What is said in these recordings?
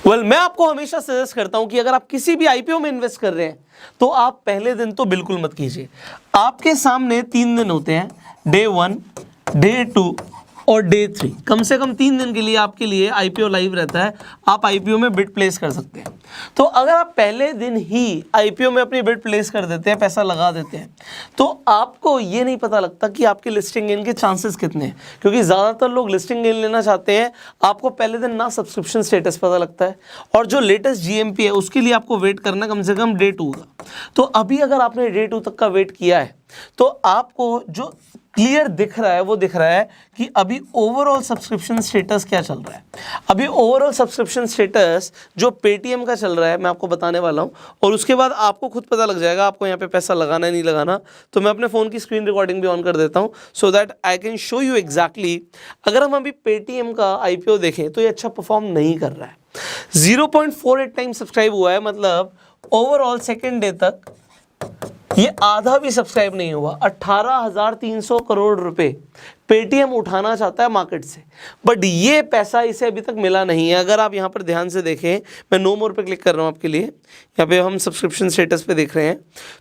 मैं आपको हमेशा सजेस्ट करता हूं कि अगर आप किसी भी आईपीओ में इन्वेस्ट कर रहे हैं तो आप पहले दिन तो बिल्कुल मत कीजिए। आपके सामने 3 दिन होते हैं, डे 1, डे 2 और डे 3। कम से कम 3 दिन के लिए आपके लिए आईपीओ लाइव रहता है, आप आईपीओ में बिड प्लेस कर सकते हैं। तो अगर आप पहले दिन ही आईपीओ में अपनी बिड प्लेस कर देते हैं, पैसा लगा देते हैं, तो आपको ये नहीं पता लगता कि आपके लिस्टिंग गेन के चांसेस कितने हैं, क्योंकि ज़्यादातर लोग लिस्टिंग गेन लेना चाहते हैं। आपको पहले दिन ना सब्सक्रिप्शन स्टेटस पता लगता है, और जो लेटेस्ट जीएमपी है उसके लिए आपको वेट करना कम से कम डे 2 का। तो अभी अगर आपने डे 2 तक का वेट किया है तो आपको जो क्लियर दिख रहा है वो दिख रहा है कि अभी ओवरऑल सब्सक्रिप्शन स्टेटस क्या चल रहा है। अभी ओवरऑल सब्सक्रिप्शन स्टेटस जो पेटीएम का चल रहा है मैं आपको बताने वाला हूं, और उसके बाद आपको खुद पता लग जाएगा आपको यहाँ पे पैसा लगाना है नहीं लगाना। तो मैं अपने फ़ोन की स्क्रीन रिकॉर्डिंग भी ऑन कर देता हूँ so that I can show you exactly. अगर हम अभी पेटीएम का आईपीओ देखें तो ये अच्छा परफॉर्म नहीं कर रहा है। 0.48 टाइम सब्सक्राइब हुआ है, मतलब ओवरऑल सेकेंड डे तक ये आधा भी सब्सक्राइब नहीं हुआ। 18,300 करोड़ रुपए पेटीएम उठाना चाहता है मार्केट से, बट ये पैसा इसे अभी तक मिला नहीं है। अगर आप यहाँ पर ध्यान से देखें, मैं नो मोर पे क्लिक कर रहा हूँ आपके लिए, यहाँ पे हम सब्सक्रिप्शन स्टेटस पे देख रहे हैं,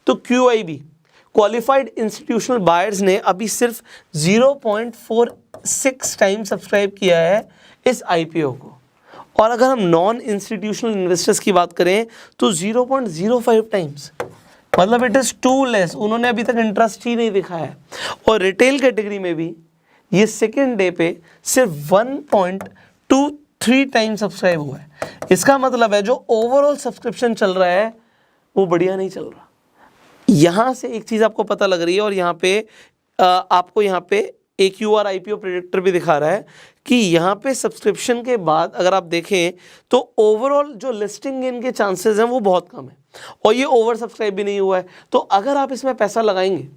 तो QIB क्वालिफाइड इंस्टीट्यूशनल बायर्स ने अभी सिर्फ 0.46 टाइम सब्सक्राइब किया है इस आईपीओ को, और अगर हम नॉन इंस्टीट्यूशनल इन्वेस्टर्स की बात करें तो 0.05 टाइम्स, मतलब इट इज़ टू लेस। उन्होंने अभी तक इंटरेस्ट ही नहीं दिखाया है। और रिटेल कैटेगरी में भी ये सेकेंड डे पे सिर्फ 1.23 टाइम सब्सक्राइब हुआ है। इसका मतलब है जो ओवरऑल सब्सक्रिप्शन चल रहा है वो बढ़िया नहीं चल रहा। यहाँ से एक चीज़ आपको पता लग रही है, और यहाँ पे आपको यहाँ पे AQR IPO प्रेडिक्टर भी दिखा रहा है कि यहाँ पे सब्सक्रिप्शन के बाद अगर आप देखें तो ओवरऑल जो लिस्टिंग गेन के चांसेस हैं वो बहुत कम है, और ये ओवर सब्सक्राइब भी नहीं हुआ है। तो अगर आप इसमें पैसा लगाएंगे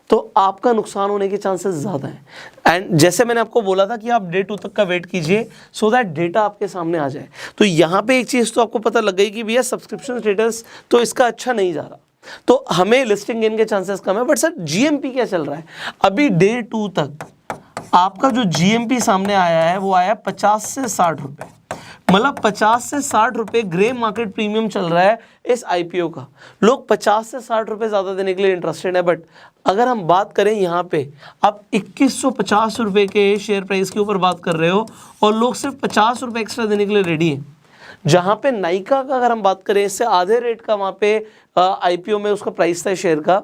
तो आपका नुकसान होने के चांसेस ज़्यादा हैं। एंड जैसे मैंने आपको बोला था कि आप डे 2 तक का वेट कीजिए सो दैट डेटा आपके सामने आ जाए। तो यहाँ पे एक चीज़ तो आपको पता लग गई कि भैया सब्सक्रिप्शन स्टेटस तो इसका अच्छा नहीं जा रहा, तो हमें लिस्टिंग गेन के चांसेस कम है। बट सर जीएमपी क्या चल रहा है? अभी डे 2 तक आपका जो जीएमपी सामने आया है वो आया 50 से 60 रुपए, मतलब 50 से 60 रुपए ग्रे मार्केट प्रीमियम चल रहा है इस आईपीओ का। लोग 50 से 60 रुपए ज़्यादा देने के लिए इंटरेस्टेड है, बट अगर हम बात करें यहाँ पे आप 2150 रुपए के शेयर प्राइस के ऊपर बात कर रहे हो, और लोग सिर्फ 50 रुपए एक्स्ट्रा देने के लिए रेडी हैं। जहाँ पे नाइका का अगर हम बात करें इससे आधे रेट का वहाँ पे आईपीओ में उसका प्राइस था शेयर का,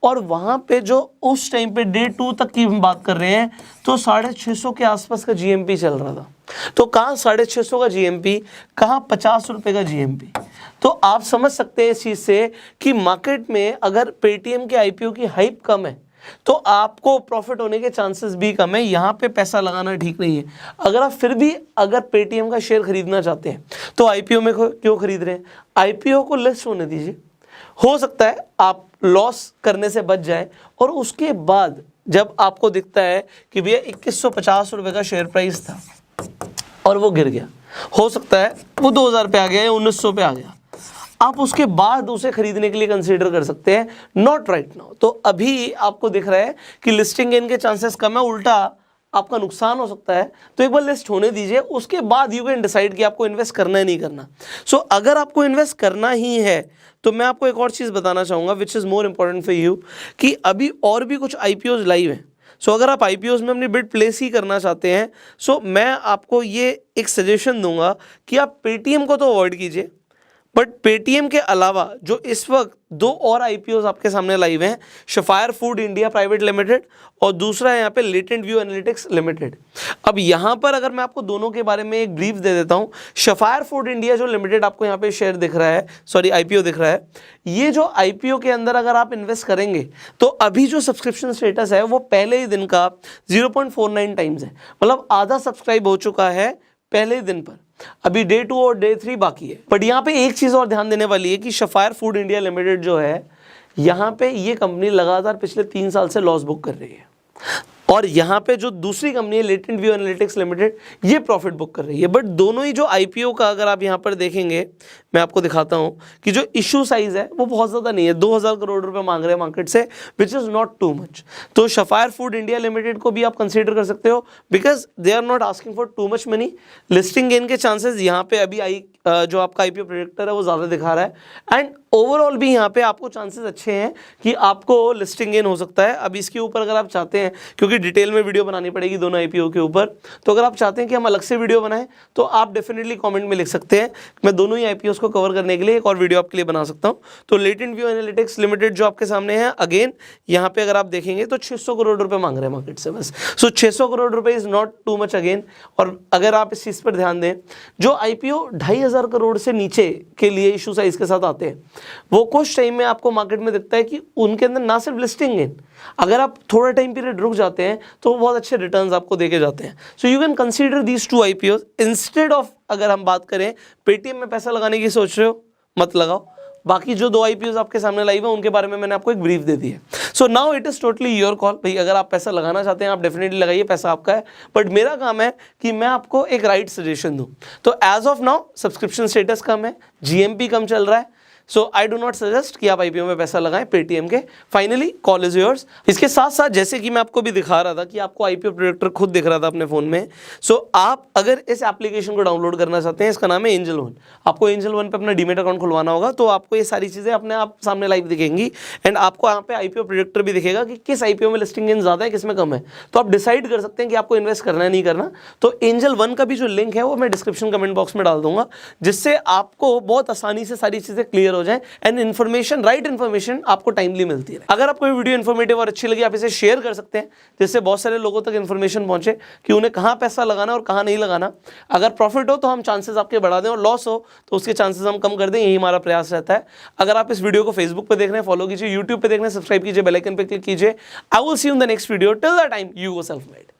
और वहाँ पे जो उस टाइम पे डे 2 तक की हम बात कर रहे हैं तो 650 के आसपास का जीएमपी चल रहा था। तो कहाँ 650 का जीएमपी, कहाँ 50 रुपये का जीएमपी। तो आप समझ सकते हैं इस चीज़ से कि मार्केट में अगर पेटीएम के आईपीओ की हाइप कम है तो आपको प्रॉफिट होने के चांसेस भी कम है। यहाँ पे पैसा लगाना ठीक नहीं है। अगर आप फिर भी अगर पेटीएम का शेयर खरीदना चाहते हैं तो आईपीओ में क्यों खरीद रहे हैं? आईपीओ को लिस्ट होने दीजिए, हो सकता है आप लॉस करने से बच जाए, और उसके बाद जब आपको दिखता है कि भैया 2150 रुपये का शेयर प्राइस था और वो गिर गया, हो सकता है वो 2000 पे आ गया या 1900 पे आ गया, आप उसके बाद उसे खरीदने के लिए कंसीडर कर सकते हैं, नॉट राइट नाउ। तो अभी आपको दिख रहा है कि लिस्टिंग गेन के चांसेस कम है, उल्टा आपका नुकसान हो सकता है। तो एक बार लिस्ट होने दीजिए, उसके बाद यू कैन डिसाइड कि आपको इन्वेस्ट करना है नहीं करना। सो अगर आपको इन्वेस्ट करना ही है तो मैं आपको एक और चीज़ बताना चाहूँगा which is more important for you, कि अभी और भी कुछ आईपीओज लाइव हैं। सो अगर आप आईपीओज में अपनी बिड प्लेस ही करना चाहते हैं, सो मैं आपको ये एक सजेशन दूंगा कि आप पेटीएम को तो अवॉइड कीजिए, बट पेटीएम के अलावा जो इस वक्त 2 और आईपीओज आपके सामने लाइव हैं, शेफायर फूड इंडिया प्राइवेट लिमिटेड और दूसरा है यहाँ पे लेटेंट व्यू एनालिटिक्स लिमिटेड। अब यहाँ पर अगर मैं आपको दोनों के बारे में एक ब्रीफ दे देता हूँ। शेफायर फूड इंडिया जो लिमिटेड आपको यहाँ पे शेयर दिख रहा है, सॉरी आईपीओ दिख रहा है, ये जो आईपीओ के अंदर अगर आप इन्वेस्ट करेंगे तो अभी जो सब्सक्रिप्शन स्टेटस है वो पहले ही दिन का 0.49 टाइम्स है, मतलब आधा सब्सक्राइब हो चुका है पहले ही दिन पर। अभी डे 2 और डे 3 बाकी है। बट यहाँ पे एक चीज़ और ध्यान देने वाली है कि शेफायर फूड इंडिया लिमिटेड जो है, यहाँ पे ये कंपनी लगातार पिछले 3 साल से लॉस बुक कर रही है, और यहाँ पे जो दूसरी कंपनी है लेटेंट व्यू एनालिटिक्स लिमिटेड, ये प्रॉफिट बुक कर रही है। बट दोनों ही जो आईपीओ का अगर आप यहाँ पर देखेंगे, मैं आपको दिखाता हूँ कि जो इशू साइज़ है वो बहुत ज़्यादा नहीं है, 2000 करोड़ रुपए मांग रहे हैं मार्केट से, which is not too much. तो शेफायर फूड इंडिया लिमिटेड को भी आप कंसीडर कर सकते हो, because they are not asking for too much money. Listing gain के चांसेस यहाँ पे अभी जो आपका आईपीओ प्रेडिक्टर है वो ज़्यादा दिखा रहा है। एंड ओवरऑल भी यहाँ पे आपको चांसेस अच्छे हैं कि आपको लिस्टिंग गेन हो सकता है। अब इसके ऊपर अगर आप चाहते हैं, क्योंकि डिटेल में वीडियो बनानी पड़ेगी दोनों आईपीओ के ऊपर, तो अगर आप चाहते हैं कि हम अलग से वीडियो बनाएं तो आप डेफिनेटली कमेंट में लिख सकते हैं। मैं दोनों ही आईपीओ को कवर करने के लिए एक और वीडियो आपके लिए बना सकता हूँ। तो लेटेंट व्यू एनालिटिक्स लिमिटेड जो आपके सामने है, अगेन यहाँ पे अगर आप देखेंगे तो 600 करोड़ रुपए मांग रहे हैं मार्केट से बस। सो 600 करोड़ रुपए is not too much again. और अगर आप इस चीज़ पर ध्यान दें, जो आईपीओ 2500 करोड़ से नीचे के लिए इशू साइज के साथ आते हैं, वो कुछ टाइम में आपको मार्केट में दिखता है कि उनके अंदर ना सिर्फ लिस्टिंग गेन, अगर आप थोड़ा टाइम पीरियड रुक जाते हैं तो बहुत अच्छे रिटर्न्स आपको देके जाते हैं। So you can consider these two IPO instead of, अगर हम बात करें पेटीएम में पैसा लगाने की सोच रहे हो मत लगाओ। बाकी जो दो आईपीओ आपके सामने लाइव है उनके बारे में मैंने आपको एक ब्रीफ दे दी है। So now it is totally your call. भाई अगर आप पैसा लगाना चाहते हैं आप डेफिनेटली लगाइए, पैसा आपका है। बट मेरा काम है कि मैं आपको एक राइट सजेशन दूं। तो as of now subscription status कम है, जीएमपी कम चल रहा है, so I do not suggest कि आप आईपीओ में पैसा लगाएं पेटीएम के। Finally call is yours. इसके साथ साथ जैसे कि मैं आपको भी दिखा रहा था कि आपको आईपीओ प्रेडिक्टर खुद दिख रहा था अपने फोन में। सो आप अगर इस एप्लीकेशन को डाउनलोड करना चाहते हैं, इसका नाम है एंजल वन। आपको एंजल वन पे अपना डीमेट अकाउंट खुलवाना होगा, तो आपको ये सारी चीजें अपने आप सामने लाइव दिखेंगी। एंड आपको यहाँ पे आईपीओ प्रेडिक्टर भी दिखेगा कि किस आईपीओ में लिस्टिंग गेन ज्यादा है, किस में कम है। तो आप डिसाइड कर सकते हैं कि आपको इन्वेस्ट करना है नहीं करना। तो एंजल वन का भी जो लिंक है वो मैं डिस्क्रिप्शन कमेंट बॉक्स में डाल दूंगा, जिससे आपको बहुत आसानी से सारी चीजें क्लियर हो जाए एंड इन्फॉर्मेशन, राइट इन्फॉर्मेशन आपको टाइमली मिलती है। अगर आपको ये वीडियो इन्फॉर्मेटिव और अच्छी लगी, आप इसे शेयर कर सकते हैं, जिससे बहुत सारे लोगों तक इन्फॉर्मेशन पहुंचे कि उन्हें कहां पैसा लगाना और कहां नहीं लगाना। अगर प्रॉफिट हो तो हम चांसेस आपके बढ़ा दें, और लॉस हो तो उसके चांसेस हम कम कर दें, यही हमारा प्रयास रहता है। अगर आप इस वीडियो को फेसबुक पे देख रहे हैं, फॉलो कीजिए, यूट्यूब पे देख रहे हैं, सब्सक्राइब कीजिए, बेल आइकन पे क्लिक कीजिए। I will see you in the next video. Till the time, you go self made.